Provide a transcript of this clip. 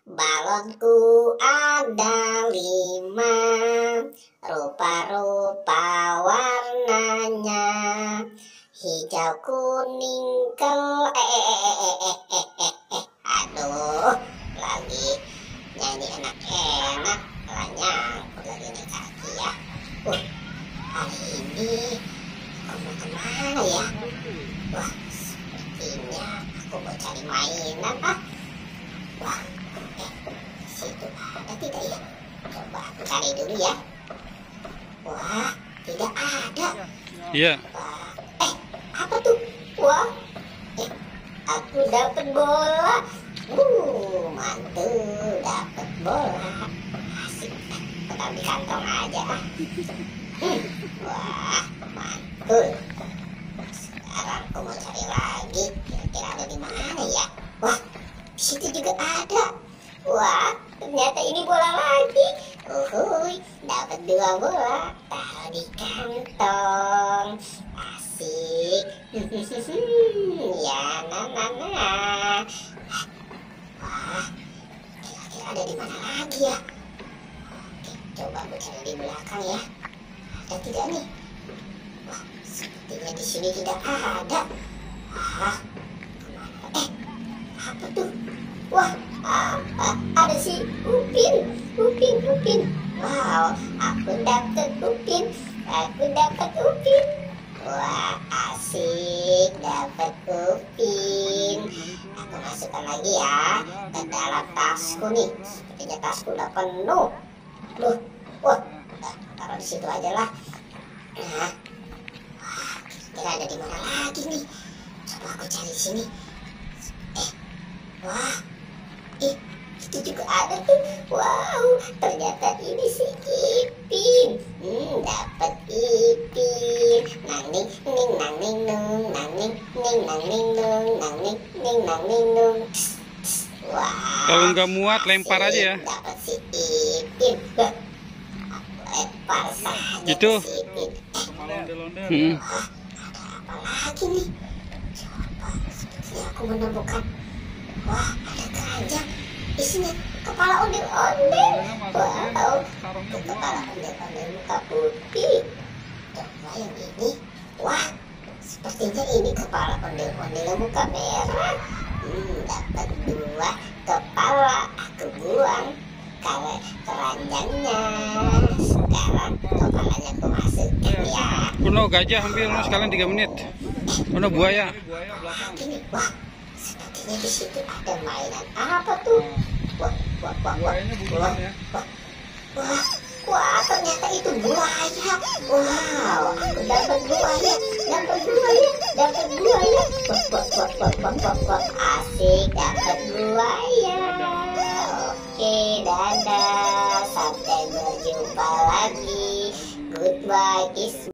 Balonku ada 5, rupa-rupa warnanya, hijau, kuning, aduh, lagi nyanyi enak-enak, nyangkut lagi nih kaki ya. Hari ini aku mau kemana ya? Wah, sepertinya aku mau cari mainan Wah, situ ada tidak ya? Coba aku cari dulu ya. Wah, tidak ada. Iya. Apa tuh? Wah, aku dapat bola. Mantul, dapat bola. Asik, taruh di kantong aja. Wah, mantul. Sekarang aku mau cari lagi. Kira-kira ada di mana ya? Wah, di situ juga ada. Wah, ternyata ini bola lagi. Dapat 2 bola. Taruh di kantong. Asik. Ya, nah. Wah, kira-kira ada di mana lagi ya? Oke, coba aku cari di belakang ya. Ada tidak nih? Wah, sepertinya di sini tidak ada. Wah, kemana? Apa tuh? Wah, ada si Upin. Wow, aku dapat Upin. Wah, asik, dapat Upin. Aku masukkan lagi ya ke dalam tasku nih. Sepertinya tasku udah penuh. Wah, taruh di situ aja lah. Nah, wah, kira-kira ada di mana lagi nih? Coba aku cari di sini. Wah, itu juga ada tuh. Wow, ternyata ini si Ipin. Dapat Ipin. Nang ning nung. Wah. Kalau nggak muat lempar aja ya. Dapat si Ipin. Aku lempar saja Itu. si Ipin. Wah, ada apa lagi nih? Coba, sepertinya aku menemukan. Wah, ada keranjang. Isinya kepala ondel-ondel. Wow, itu kepala ondel-ondel muka putih. Coba yang ini. Wah, sepertinya ini kepala ondel-ondel muka merah. Dapat 2 kepala. Aku buang karena keranjangnya. Sekarang kepalanya aku masukkan ya. Kuno gajah ambil sekalian 3 menit. Kuno buaya. Ini, wah, sepertinya di situ ada mainan apa tuh? Wah, ternyata itu buaya. Wow, aku dapat buaya. Asik, dapat buaya. Oke, dadah. Sampai berjumpa lagi. Goodbye, kiss.